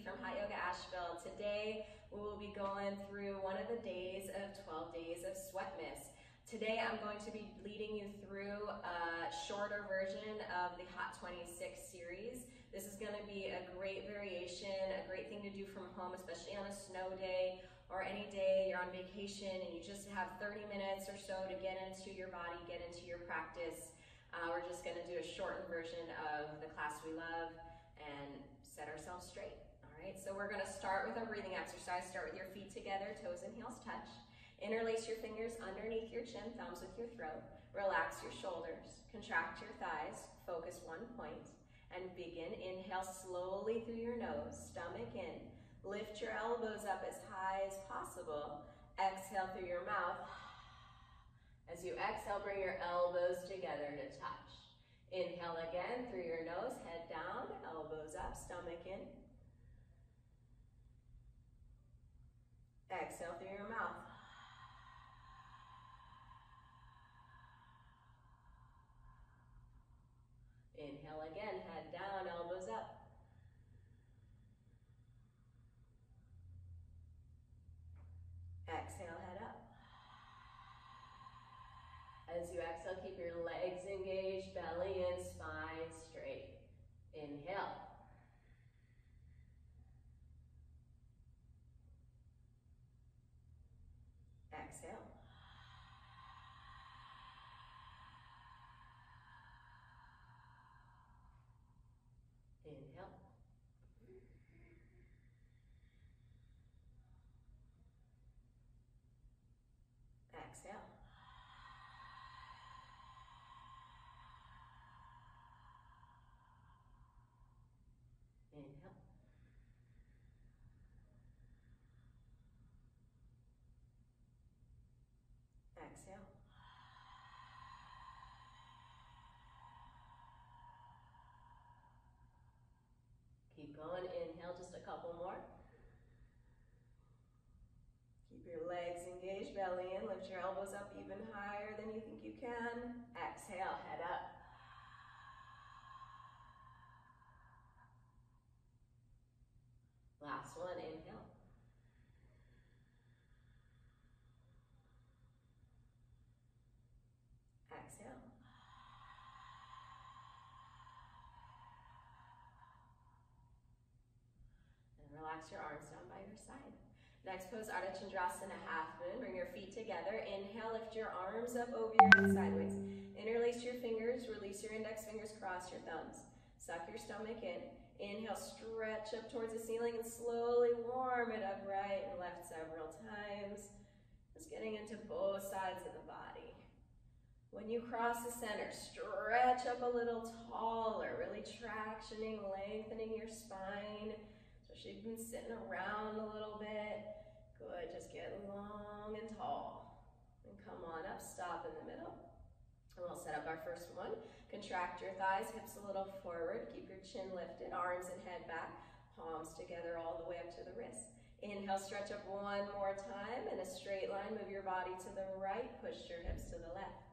from Hot Yoga Asheville. Today we will be going through one of the days of 12 days of sweat miss. Today I'm going to be leading you through a shorter version of the Hot 26 series. This is going to be a great variation, a great thing to do from home, especially on a snow day or any day you're on vacation and you just have 30 minutes or so to get into your body, get into your practice. We're just going to do a shortened version of the class we love and set ourselves straight. All right, so we're going to start with our breathing exercise. Start with your feet together, toes and heels touch. Interlace your fingers underneath your chin, thumbs with your throat. Relax your shoulders, contract your thighs, focus one point, and begin. Inhale slowly through your nose, stomach in. Lift your elbows up as high as possible. Exhale through your mouth. As you exhale, bring your elbows together to touch. Inhale again through your nose, head down, elbows up, stomach in. Exhale through your mouth. Inhale again, head down, elbows up. Exhale, head up. As you exhale, keep your legs engaged, belly in, spine straight. Inhale. Exhale. Inhale. Exhale. Inhale. Exhale. Keep going. Inhale, just a couple more. Keep your legs engaged, belly in. Lift your elbows up even higher than you think you can. Exhale, head up. Last one, inhale. Exhale. And relax your arms down by your side. Next pose, Ardha Chandrasana, half moon. Bring your feet together. Inhale, lift your arms up over your head sideways. Interlace your fingers, release your index fingers, cross your thumbs. Suck your stomach in. Inhale, stretch up towards the ceiling and slowly warm it up right and left several times. Just getting into both sides of the body. When you cross the center, stretch up a little taller, really tractioning, lengthening your spine. Especially if you've been sitting around a little bit. Good, just get long and tall. And come on up, stop in the middle. And we'll set up our first one. Contract your thighs, hips a little forward. Keep your chin lifted, arms and head back. Palms together all the way up to the wrists. Inhale, stretch up one more time. In a straight line, move your body to the right. Push your hips to the left.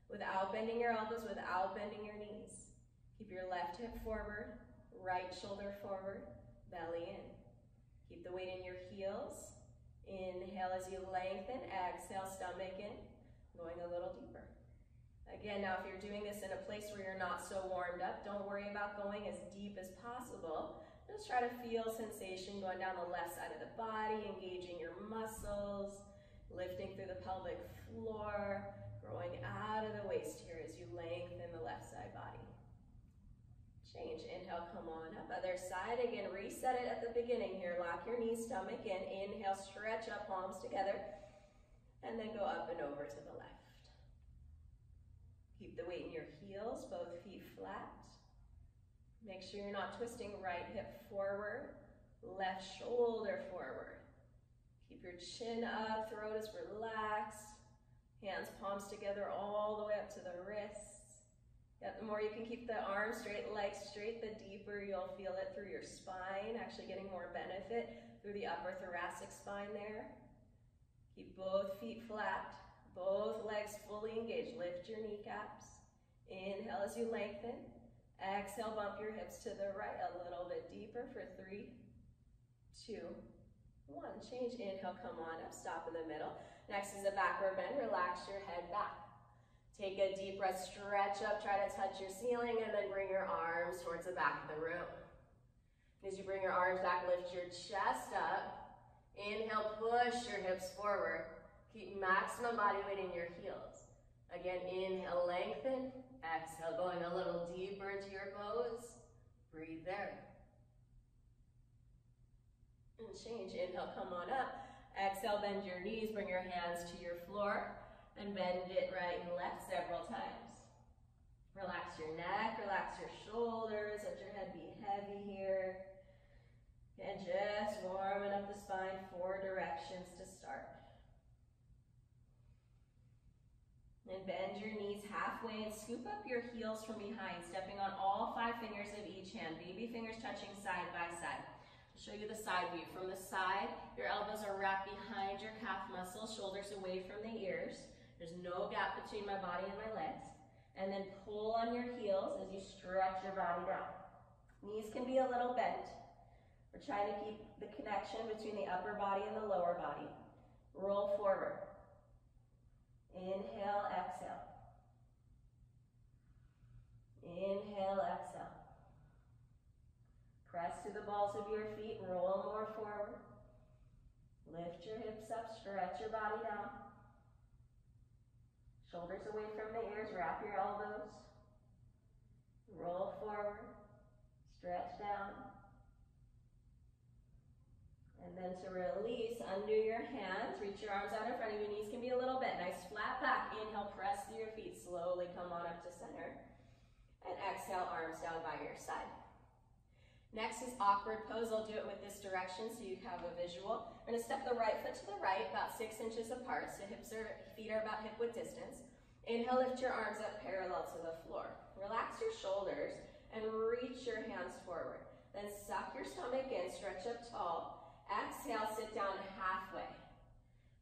Without bending your elbows, without bending your knees. Keep your left hip forward, right shoulder forward, belly in. Keep the weight in your heels. Inhale as you lengthen, exhale, stomach in, going a little deeper. Again, now if you're doing this in a place where you're not so warmed up, don't worry about going as deep as possible. Just try to feel sensation going down the left side of the body, engaging your muscles, lifting through the pelvic floor, growing out of the waist here as you lengthen the left side body. Change, inhale, come on up. Other side, again, reset it at the beginning here. Lock your knees, stomach in. Inhale, stretch up, palms together. And then go up and over to the left. Keep the weight in your heels, both feet flat. Make sure you're not twisting right hip forward, left shoulder forward. Keep your chin up, throat is relaxed. Hands, palms together all the way up to the wrists. Yep, the more you can keep the arms straight, legs straight, the deeper you'll feel it through your spine, actually getting more benefit through the upper thoracic spine there. Keep both feet flat, both legs fully engaged. Lift your kneecaps. Inhale as you lengthen. Exhale, bump your hips to the right a little bit deeper for 3, 2, 1. Change, inhale, come on up, stop in the middle. Next is a backward bend, relax your head back. Take a deep breath, stretch up, try to touch your ceiling, and then bring your arms towards the back of the room. As you bring your arms back, lift your chest up. Inhale, push your hips forward. Keep maximum body weight in your heels. Again, inhale, lengthen. Exhale, going a little deeper into your pose. Breathe there. And change, inhale, come on up. Exhale, bend your knees, bring your hands to your floor. And bend it right and left several times. Relax your neck, relax your shoulders, let your head be heavy here. And just warming up the spine, 4 directions to start. And bend your knees halfway and scoop up your heels from behind, stepping on all 5 fingers of each hand, baby fingers touching side by side. I'll show you the side view. From the side, your elbows are wrapped behind your calf muscles, shoulders away from the ears. There's no gap between my body and my legs. And then pull on your heels as you stretch your body down. Knees can be a little bent. We're trying to keep the connection between the upper body and the lower body. Roll forward. Inhale, exhale. Inhale, exhale. Press to the balls of your feet, roll more forward. Lift your hips up, stretch your body down. Shoulders away from the ears, wrap your elbows. Roll forward, stretch down. And then to release, undo your hands, reach your arms out in front of you. Knees can be a little bent. Nice flat back. Inhale, press through your feet. Slowly come on up to center. And exhale, arms down by your side. Next is awkward pose. I'll do it with this direction so you have a visual. We're going to step the right foot to the right, about 6 inches apart, so feet are about hip width distance. Inhale, lift your arms up parallel to the floor. Relax your shoulders and reach your hands forward. Then suck your stomach in, stretch up tall. Exhale, sit down halfway.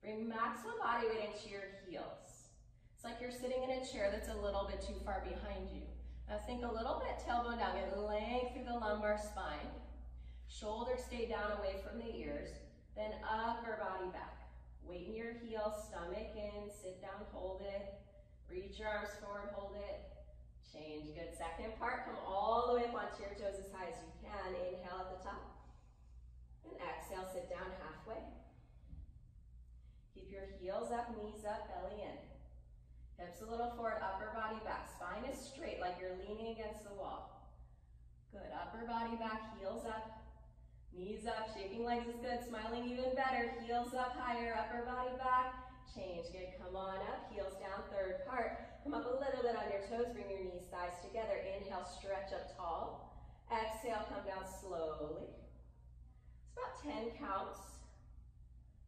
Bring maximum body weight into your heels. It's like you're sitting in a chair that's a little bit too far behind you. Now think a little bit, tailbone down, get length through the lumbar spine. Shoulders stay down away from the ears. Then upper body back. Weight in your heels, stomach in, sit down, hold it. Reach your arms forward, hold it. Change, good. Second part, come all the way up onto your toes as high as you can. Inhale at the top. And exhale, sit down halfway. Keep your heels up, knees up, belly in. Hips a little forward, upper body back. Spine is straight like you're leaning against the wall. Good, upper body back, heels up, knees up. Shaking legs is good, smiling even better. Heels up higher, upper body back. Change, good, come on up, heels down, third part. Come up a little bit on your toes, bring your knees, thighs together. Inhale, stretch up tall. Exhale, come down slowly. It's about 10 counts.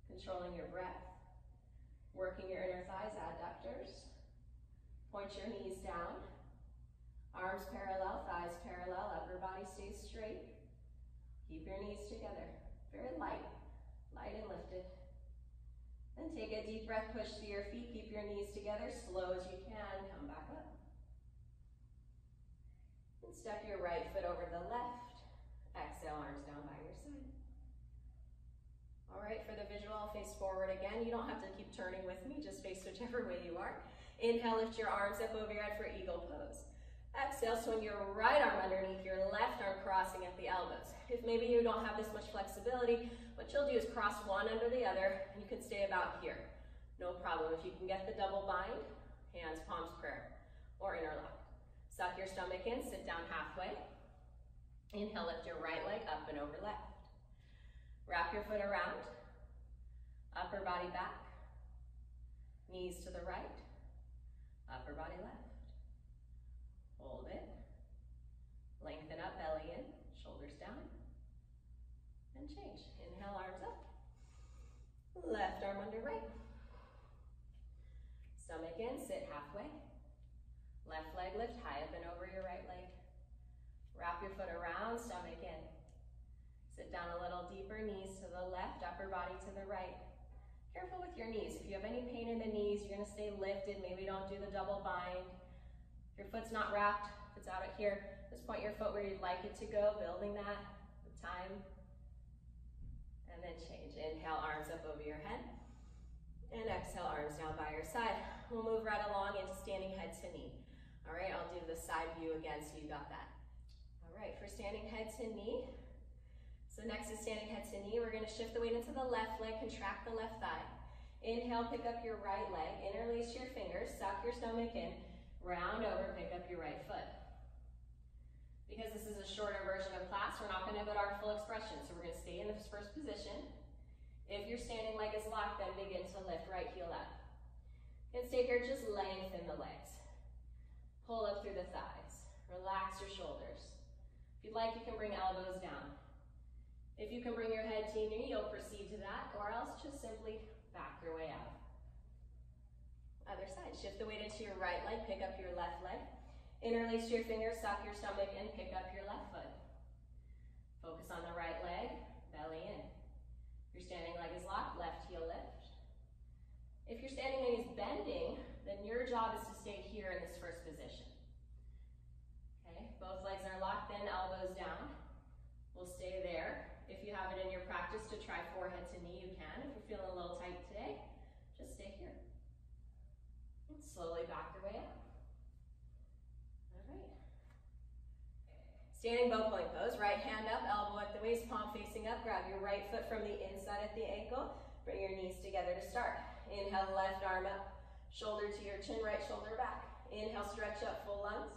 Controlling your breath. Working your inner thighs, adductors. Point your knees down. Arms parallel, thighs parallel, upper body stays straight. Keep your knees together. Very light, light and lifted. Then take a deep breath, push to your feet, keep your knees together, slow as you can, come back up. And step your right foot over the left. Exhale, arms down by your side. All right, for the visual, I'll face forward again. You don't have to keep turning with me, just face whichever way you are. Inhale, lift your arms up over your head for eagle pose. Exhale, swing your right arm underneath your left arm, crossing at the elbows. If maybe you don't have this much flexibility, what you'll do is cross one under the other, and you can stay about here. No problem. If you can get the double bind, hands, palms, prayer, or interlock. Suck your stomach in, sit down halfway. Inhale, lift your right leg up and over left. Wrap your foot around, upper body back, knees to the right, upper body left. Hold it. Lengthen up, belly in, shoulders down, and change. Inhale, arms up. Left arm under right. Stomach in, sit halfway. Left leg lift high up and over your right leg. Wrap your foot around, stomach in. Sit down a little deeper, knees to the left, upper body to the right. Careful with your knees. If you have any pain in the knees, you're gonna stay lifted. Maybe don't do the double bind. If your foot's not wrapped, if it's out at here, just point your foot where you'd like it to go, building that with time. And then change. Inhale, arms up over your head. And exhale, arms down by your side. We'll move right along into standing head to knee. All right, I'll do the side view again so you got that. All right, for standing head to knee. So next is standing head to knee. We're going to shift the weight into the left leg, contract the left thigh. Inhale, pick up your right leg, interlace your fingers, suck your stomach in, round over, pick up your right foot. Because this is a shorter version of class, we're not going to go to our full expression, so we're going to stay in this first position. If your standing leg is locked, then begin to lift right heel up. And stay here, just lengthen the legs. Pull up through the thighs. Relax your shoulders. If you'd like, you can bring elbows down. If you can bring your head to your knee, you'll proceed to that, or else just simply back your way out. Other side, shift the weight into your right leg, pick up your left leg. Interlace your fingers, suck your stomach in, pick up your left foot. Focus on the right leg, belly in. If your standing leg is locked, left heel lift. If your standing leg is bending, then your job is to stay here in this first position. Okay, both legs are locked, then elbows down. We'll stay there. If you have it in your practice to try forehead to knee, you can. If you're feeling a little tight today, just stay here. And slowly back your way up. All right. Standing bow point pose, right hand up, elbow at the waist, palm facing up. Grab your right foot from the inside at the ankle. Bring your knees together to start. Inhale, left arm up, shoulder to your chin, right shoulder back. Inhale, stretch up, full lunge.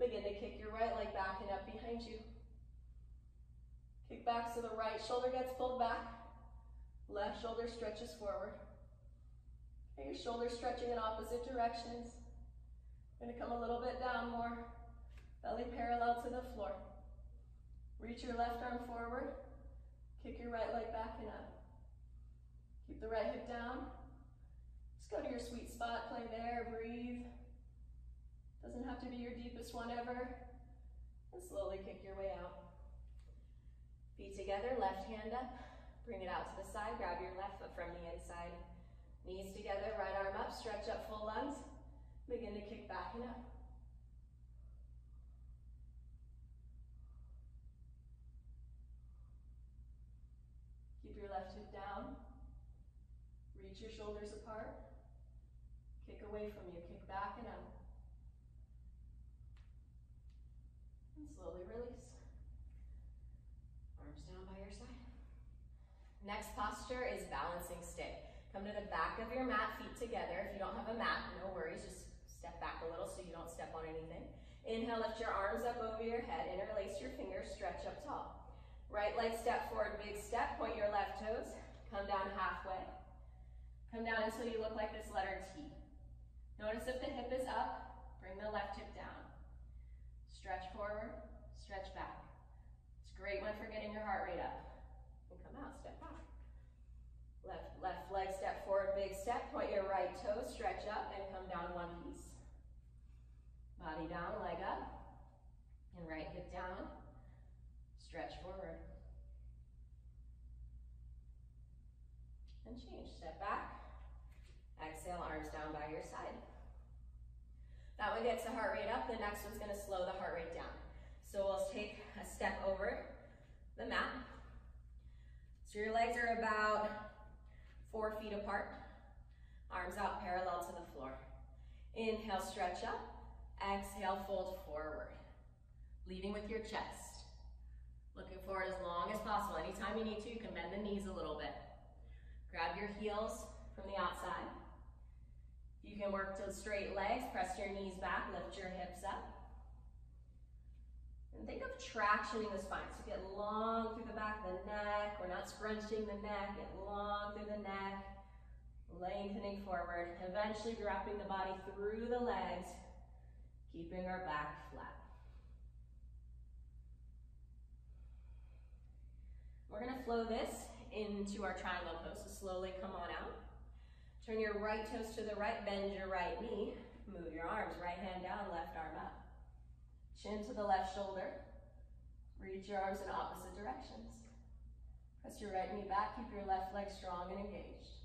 Begin to kick your right leg back and up behind you. Kick back so the right shoulder gets pulled back. Left shoulder stretches forward. Okay, your shoulders stretching in opposite directions. Going to come a little bit down more. Belly parallel to the floor. Reach your left arm forward. Kick your right leg back and up. Keep the right hip down. Just go to your sweet spot. Play there. Breathe. Doesn't have to be your deepest one ever. And slowly kick your way out. Feet together, left hand up, bring it out to the side, grab your left foot from the inside. Knees together, right arm up, stretch up, full lunge. Begin to kick back and up. Keep your left hip down. Reach your shoulders apart. Kick away from you, kick back and up. And slowly release. Arms down by your side. Next posture is balancing stick. Come to the back of your mat, feet together. If you don't have a mat, no worries, just step back a little so you don't step on anything. Inhale, lift your arms up over your head, interlace your fingers, stretch up tall. Right leg step forward, big step, point your left toes, come down halfway. Come down until you look like this letter T. Notice if the hip is up, bring the left hip down. Stretch forward, stretch back. Great one for getting your heart rate up. And come out, step back. Left leg step forward, big step. Point your right toe, stretch up, and come down one piece. Body down, leg up. And right hip down. Stretch forward. And change. Step back. Exhale, arms down by your side. That one gets the heart rate up. The next one's going to slow the heart rate down. So we'll take a step over the mat. So your legs are about 4 feet apart. Arms out parallel to the floor. Inhale, stretch up. Exhale, fold forward. Leading with your chest. Looking forward as long as possible. Anytime you need to, you can bend the knees a little bit. Grab your heels from the outside. You can work to straight legs. Press your knees back. Lift your hips up. And think of tractioning the spine. So get long through the back of the neck. We're not scrunching the neck. Get long through the neck. Lengthening forward. Eventually dropping the body through the legs. Keeping our back flat. We're going to flow this into our triangle pose. So slowly come on out. Turn your right toes to the right. Bend your right knee. Move your arms. Right hand down, left arm up. Chin to the left shoulder. Reach your arms in opposite directions. Press your right knee back. Keep your left leg strong and engaged.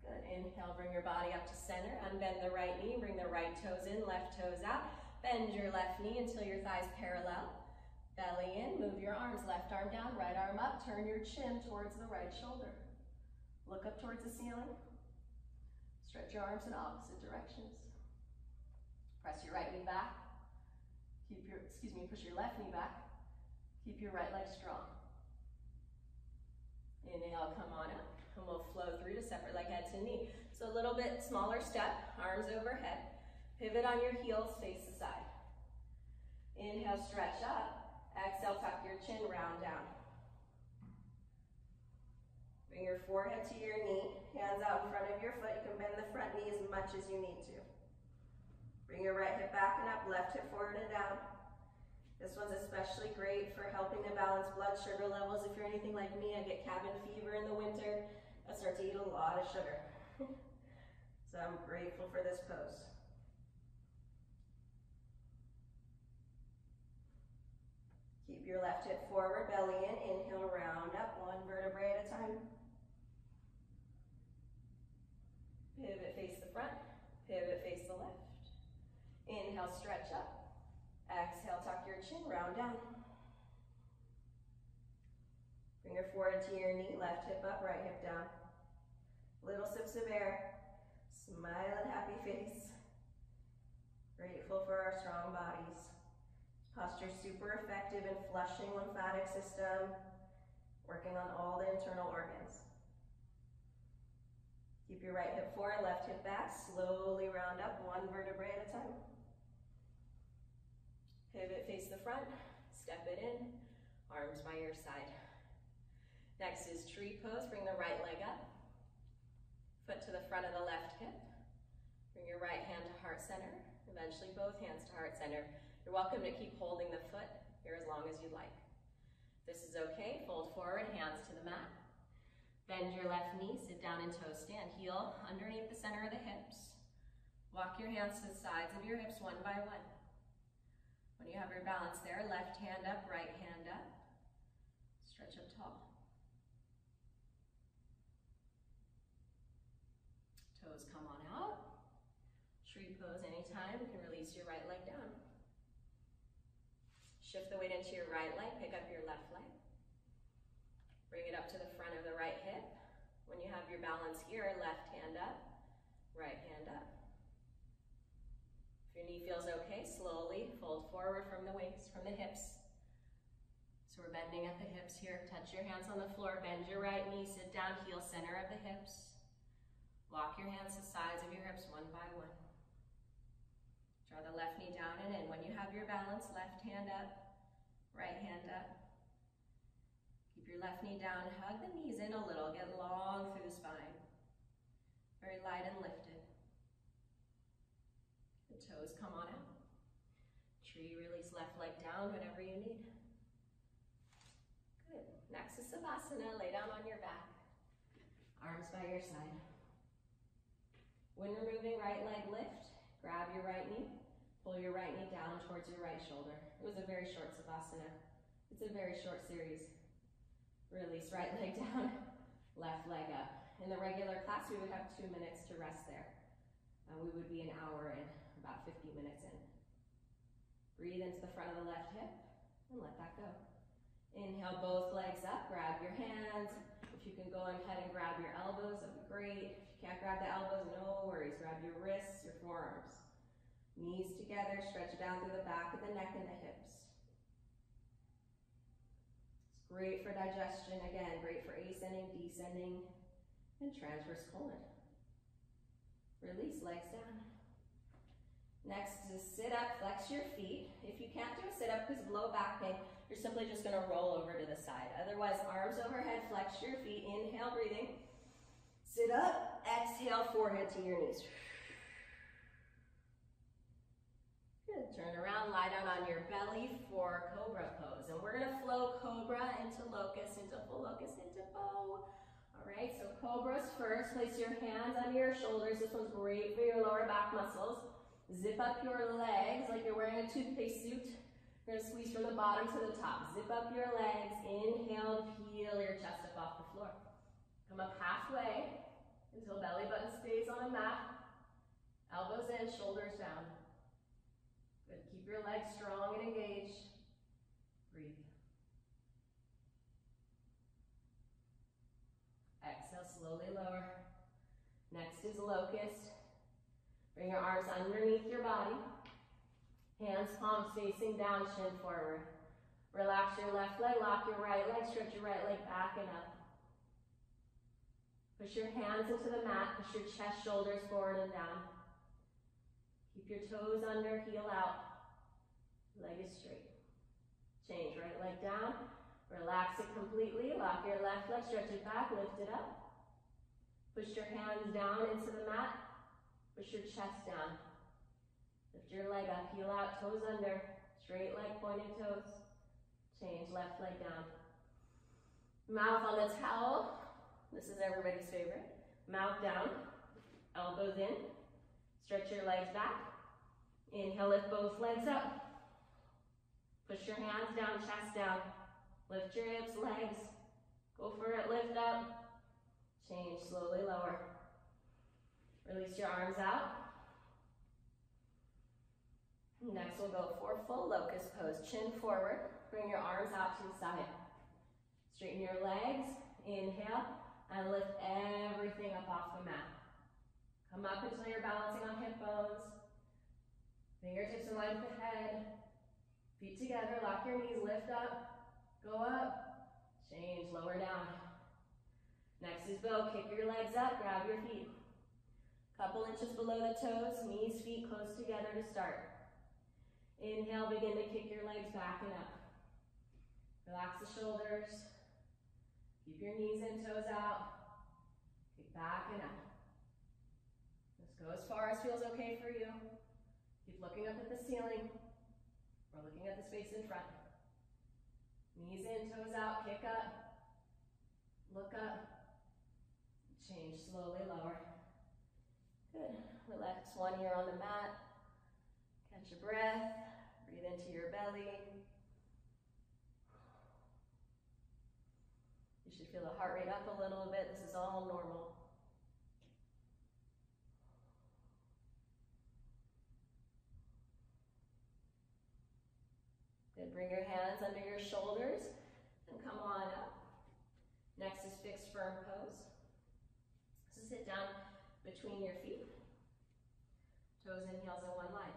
Good. Inhale, bring your body up to center. Unbend the right knee. Bring the right toes in, left toes out. Bend your left knee until your thighs parallel. Belly in, move your arms, left arm down, right arm up, turn your chin towards the right shoulder. Look up towards the ceiling. Stretch your arms in opposite directions. Press your right knee back. Push your left knee back. Keep your right leg strong. Inhale, come on up, and we'll flow through to separate leg head to knee. So a little bit smaller step, arms overhead. Pivot on your heels, face the side. Inhale, stretch up. Exhale, tuck your chin, round down. Bring your forehead to your knee, hands out in front of your foot. You can bend the front knee as much as you need to. Bring your right hip back and up, left hip forward and down. This one's especially great for helping to balance blood sugar levels. If you're anything like me, I get cabin fever in the winter. I start to eat a lot of sugar. So I'm grateful for this pose. Keep your left hip forward, belly in. Inhale, round up, one vertebrae at a time. Pivot, face the front. Pivot, face the left. Inhale, stretch up. Exhale, tuck your chin, round down. Bring your forehead to your knee, left hip up, right hip down. Little sips of air. Smile and happy face. Grateful for our strong bodies. Posture super effective in flushing lymphatic system, working on all the internal organs. Keep your right hip forward, left hip back, slowly round up, one vertebrae at a time. Pivot, face the front, step it in, arms by your side. Next is tree pose, bring the right leg up, foot to the front of the left hip, bring your right hand to heart center, eventually both hands to heart center. You're welcome to keep holding the foot here as long as you'd like. This is okay. Fold forward, hands to the mat. Bend your left knee, sit down in toe stand. Heel underneath the center of the hips. Walk your hands to the sides of your hips one by one. When you have your balance there, left hand up, right hand up. Stretch up tall. Toes come on out. Tree pose anytime. You can release your right leg down. Shift the weight into your right leg, pick up your left leg. Bring it up to the front of the right hip. When you have your balance here, left hand up, right hand up. If your knee feels okay, slowly fold forward from the waist, from the hips. So we're bending at the hips here. Touch your hands on the floor, bend your right knee, sit down, heel center of the hips. Walk your hands to the sides of your hips one by one. Draw the left knee down and in. When you have your balance, left hand up, right hand up. Keep your left knee down, hug the knees in a little, get long through the spine. Very light and lifted. The toes come on out. Tree, release left leg down, whatever you need. Good. Next is Savasana, lay down on your back. Arms by your side. When removing right leg lift, grab your right knee, pull your right knee down towards your right shoulder. It was a very short Savasana. It's a very short series. Release right leg down, left leg up. In the regular class, we would have 2 minutes to rest there. We would be an hour in, about 50 minutes in. Breathe into the front of the left hip and let that go. Inhale, both legs up, grab your hands. If you can go ahead and grab your elbows, that'd be great. If you can't grab the elbows, no worries. Grab your wrists, your forearms. Knees together, stretch down through the back of the neck and the hips. It's great for digestion, again, great for ascending, descending, and transverse colon. Release, legs down. Next is sit up, flex your feet. If you can't do a sit up because of low back pain, you're simply just gonna roll over to the side. Otherwise, arms overhead, flex your feet, inhale, breathing. Sit up, exhale, forehead to your knees. Good, turn around, lie down on your belly for cobra pose. And we're gonna flow cobra into locust, into full locust, into bow. All right, so cobras first. Place your hands under your shoulders. This one's great for your lower back muscles. Zip up your legs like you're wearing a toothpaste suit. You're gonna squeeze from the bottom to the top. Zip up your legs. Inhale, peel your chest up off the floor. Come up halfway until belly button stays on the mat. Elbows in, shoulders down. Good, keep your legs strong and engaged. Breathe. Next is locust. Bring your arms underneath your body. Hands, palms facing down, chin forward. Relax your left leg, lock your right leg, stretch your right leg back and up. Push your hands into the mat, push your chest, shoulders forward and down. Keep your toes under, heel out. Leg is straight. Change, right leg down. Relax it completely, lock your left leg, stretch it back, lift it up. Push your hands down into the mat, push your chest down. Lift your leg up, heel out, toes under, straight leg, pointed toes. Change, left leg down. Mouth on the towel. This is everybody's favorite. Mouth down, elbows in. Stretch your legs back. Inhale, lift both legs up. Push your hands down, chest down. Lift your hips, legs. Go for it, lift up. Change, slowly lower. Release your arms out. Next we'll go for full locust pose. Chin forward. Bring your arms out to the side. Straighten your legs. Inhale. And lift everything up off the mat. Come up until you're balancing on hip bones. Fingertips in line with the head. Feet together. Lock your knees. Lift up. Go up. Change. Lower down. Next is bow. Kick your legs up. Grab your feet. Couple inches below the toes. Knees, feet close together to start. Inhale, begin to kick your legs back and up. Relax the shoulders. Keep your knees in, toes out. Kick back and up. Let's go as far as feels okay for you. Keep looking up at the ceiling or looking at the space in front. Knees in, toes out, kick up. Look up. Change, slowly lower. Good. Relax one ear on the mat. Catch your breath. Breathe into your belly. You should feel the heart rate up a little bit. This is all normal. Good. Bring your hands under your shoulders and come on up. Next is fixed firm pose. So sit down between your feet. Toes and heels in one line.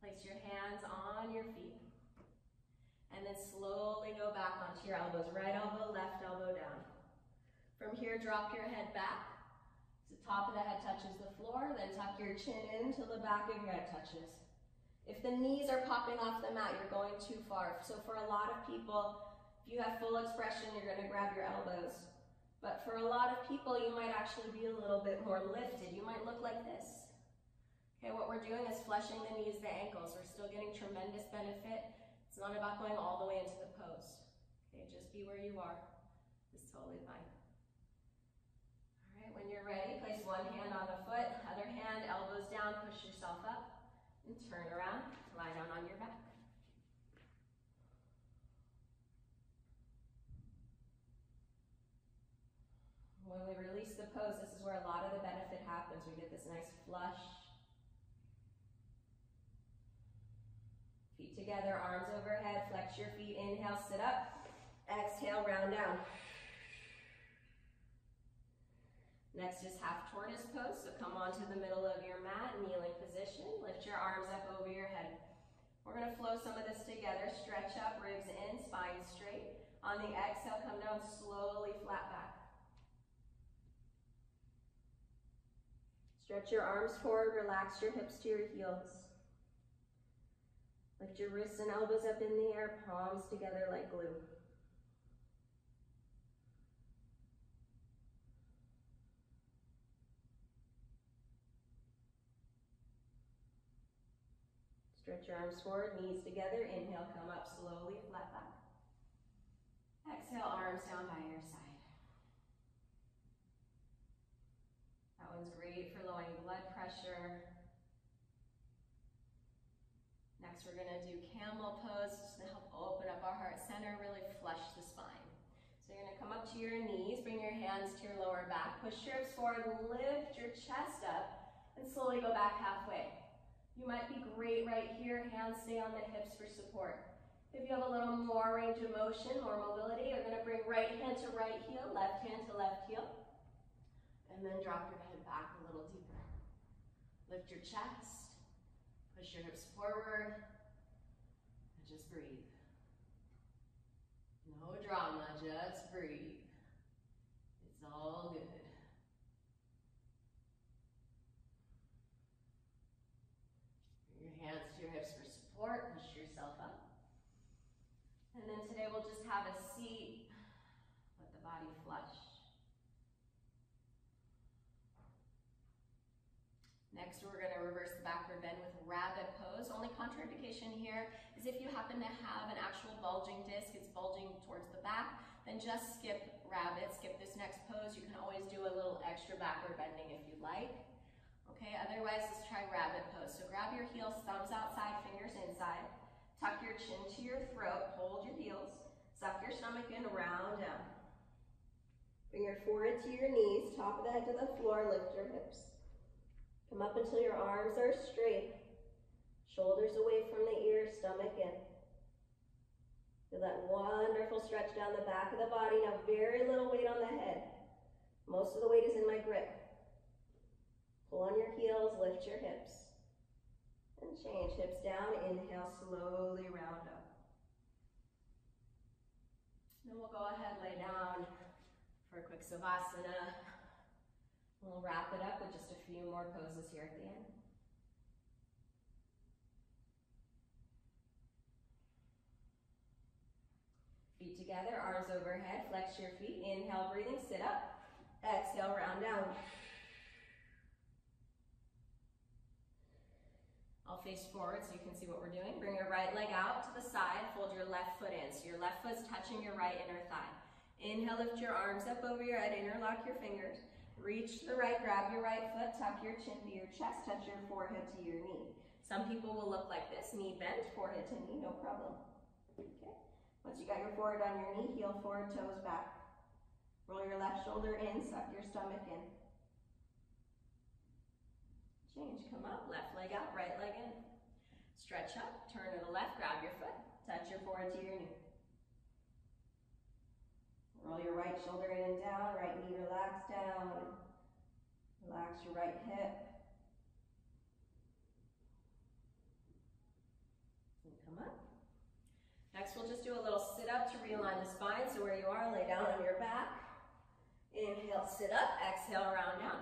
Place your hands on your feet. And then slowly go back onto your elbows. Right elbow, left elbow down. From here, drop your head back. So the top of the head touches the floor. Then tuck your chin in till the back of your head touches. If the knees are popping off the mat, you're going too far. So for a lot of people, if you have full expression, you're going to grab your elbows. But for a lot of people, you might actually be a little bit more lifted. You might look like this. Okay, what we're doing is fleshing the knees, the ankles. We're still getting tremendous benefit. It's not about going all the way into the pose. Okay, just be where you are. It's totally fine. All right, when you're ready, place one hand on the foot, other hand, elbows down, push yourself up, and turn around, lie down on your back. When we release the pose, this is where a lot of the benefit happens. We get this nice flush. Feet together, arms overhead, flex your feet, inhale, sit up. Exhale, round down. Next is half tortoise pose, so come onto the middle of your mat, kneeling position. Lift your arms up over your head. We're going to flow some of this together. Stretch up, ribs in, spine straight. On the exhale, come down slowly, flat back. Stretch your arms forward, relax your hips to your heels. Lift your wrists and elbows up in the air, palms together like glue. Stretch your arms forward, knees together. Inhale, come up slowly, flat back. Exhale, arms down by your side. That one's great for lowering blood pressure. Next, we're going to do camel pose, just to help open up our heart center, really flush the spine. So you're going to come up to your knees, bring your hands to your lower back, push your hips forward, lift your chest up, and slowly go back halfway. You might be great right here, hands stay on the hips for support. If you have a little more range of motion, more mobility, you're going to bring right hand to right heel, left hand to left heel, and then drop your head back a little deeper. Lift your chest, push your hips forward, and just breathe. No drama, just breathe. It's all good. Bring your hands to your hips for support, push yourself up. And then today we'll just have a seat, let the body flush. Next, we're going to reverse the backward bend with rabbit pose. Only contraindication here is if you happen to have an actual bulging disc, it's bulging towards the back, then just skip rabbit, skip this next pose. You can always do a little extra backward bending if you'd like. Okay, otherwise let's try rabbit pose. So grab your heels, thumbs outside, fingers inside. Tuck your chin to your throat, hold your heels, suck your stomach in, round down. Bring your forehead to your knees, top of the head to the floor, lift your hips. Come up until your arms are straight, shoulders away from the ears, stomach in. Feel that wonderful stretch down the back of the body. Now very little weight on the head. Most of the weight is in my grip. Pull on your heels, lift your hips. And change, hips down, inhale, slowly round up. Then we'll go ahead, lay down for a quick savasana. We'll wrap it up with just a few more poses here at the end. Feet together, arms overhead, flex your feet. Inhale, breathing, sit up. Exhale, round down. I'll face forward so you can see what we're doing. Bring your right leg out to the side, fold your left foot in. So your left foot's touching your right inner thigh. Inhale, lift your arms up over your head, interlock your fingers. Reach to the right, grab your right foot, tuck your chin to your chest, touch your forehead to your knee. Some people will look like this, knee bent, forehead to knee, no problem. Okay. Once you got your forehead on your knee, heel forward, toes back. Roll your left shoulder in, suck your stomach in. Change, come up, left leg out, right leg in. Stretch up, turn to the left, grab your foot, touch your forehead to your knee. Roll your right shoulder in and down, right knee relax down. Relax your right hip. And come up. Next, we'll just do a little sit up to realign the spine. So where you are, lay down on your back. Inhale, sit up, exhale, round down.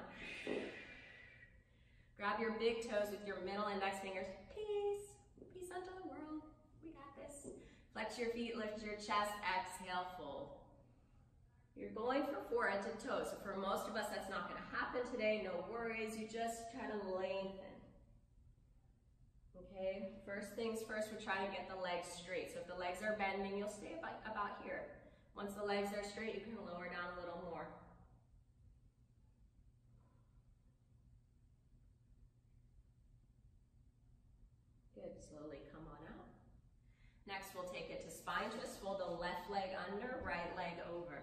Grab your big toes with your middle index fingers. Peace. Peace unto the world. We got this. Flex your feet, lift your chest, exhale, fold. You're going for forehead to toe. So for most of us, that's not going to happen today. No worries. You just try to lengthen. Okay? First things first, we're trying to get the legs straight. So if the legs are bending, you'll stay about here. Once the legs are straight, you can lower down a little more. Good, slowly come on out. Next, we'll take it to spine twist. Fold the left leg under, right leg over.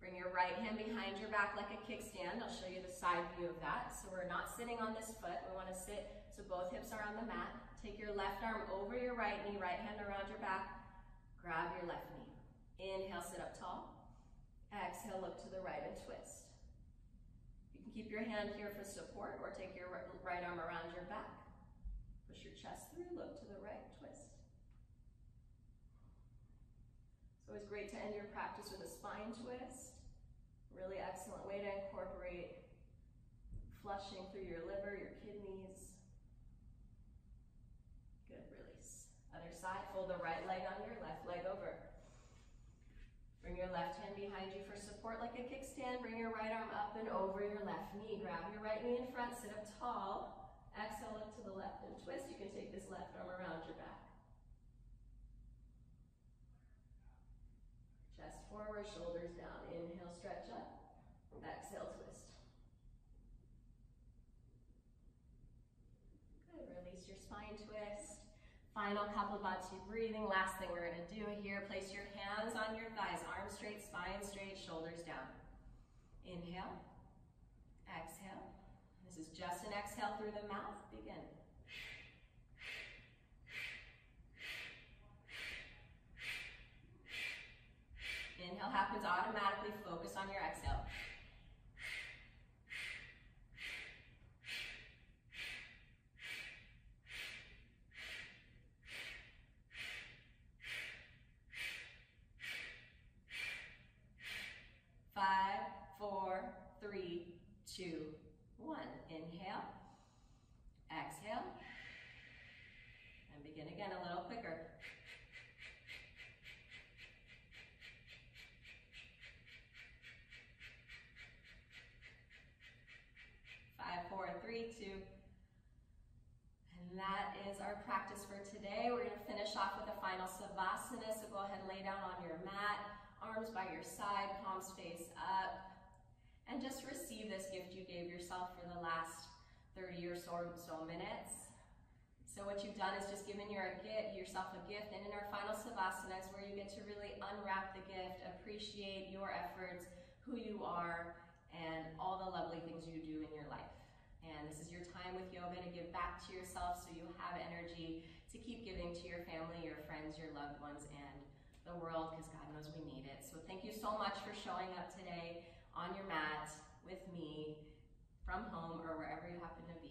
Bring your right hand behind your back like a kickstand. I'll show you the side view of that. So we're not sitting on this foot. We want to sit so both hips are on the mat. Take your left arm over your right knee, right hand around your back. Grab your left knee. Inhale, sit up tall. Exhale, look to the right and twist. You can keep your hand here for support or take your right arm around your back. Push your chest through, look to the right, twist. It's always great to end your practice with a spine twist. Really excellent way to incorporate flushing through your liver, your kidneys. Good, release. Other side, fold the right leg under, left leg over. Bring your left hand behind you for support like a kickstand. Bring your right arm up and over your left knee. Grab your right knee in front, sit up tall. Exhale, look to the left and twist. You can take this left arm around your back. Chest forward, shoulders down. Inhale, stretch up. Exhale, twist. Good, release your spine twist. Final Kapalabhati breathing. Last thing we're going to do here, place your hands on your thighs, arms straight, spine straight, shoulders down. Inhale, exhale. This is just an exhale through the mouth. Begin. our practice for today. We're going to finish off with a final savasana, so go ahead and lay down on your mat, arms by your side, palms face up, and just receive this gift you gave yourself for the last 30 or so minutes. So what you've done is just given yourself a gift, and in our final savasana is where you get to really unwrap the gift, appreciate your efforts, who you are, and all the lovely things you do in your life. And this is your time with yoga to give back to yourself so you have energy to keep giving to your family, your friends, your loved ones, and the world, because God knows we need it. So thank you so much for showing up today on your mat with me from home or wherever you happen to be.